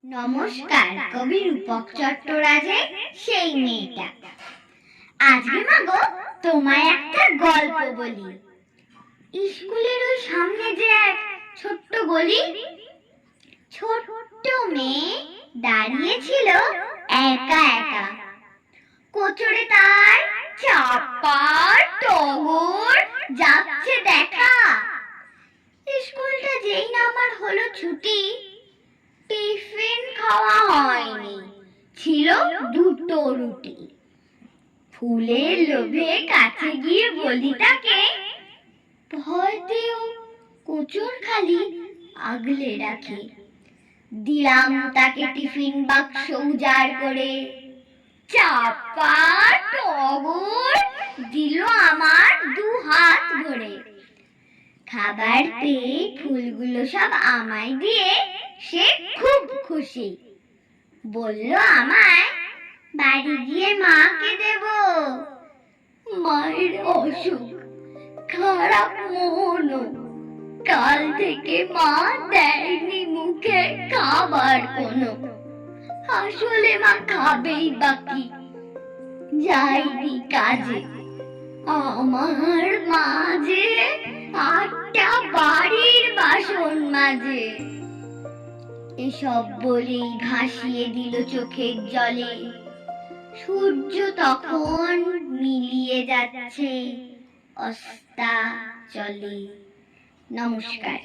নমস্কার, কবি রূপক চট্টরাজের সেই মেয়েটা। আজকে মাগো তোমায় একটা গল্প বলি। স্কুলের ওই সামনে যে এক ছোট্ট গলি, ছোট্ট মেয়ে দাঁড়িয়ে ছিল একা একা। কোচরে তার চাপা টগর যাচ্ছে দেখা। স্কুলটা যেই না আমার হলো ছুটি, টিফিন খাওয়া হয়নি, ছিল দুটো রুটি। ফুলের লোভে কাছে গিয়ে বলি তাকে, ভয়তেও কোচর খালি আগলে রাখে। দিলাম তাকে টিফিন বাক্স উজাড় করে, চাপা টগর দিল আমার দু হাত ভরে। খাবার পেয়ে ফুলগুলো সব আমায় দিয়ে সে খুব খুশি। বলল আমায় বাড়ি গিয়ে মাকে দেব। মায়ের অসুখ, খারাপ মন, কাল থেকে মা দেয়নি মুখে খাবার কোনো। আসলে মা খাবেই বাকি, যাইনি কাজে। আমার মাঝে আটটা বাড়ির বাসন মাঝে। এসব বলেই ভাসিয়ে দিল চোখের জলে। সূর্য তখন মিলিয়ে যাচ্ছে অস্তাচলে। নমস্কার।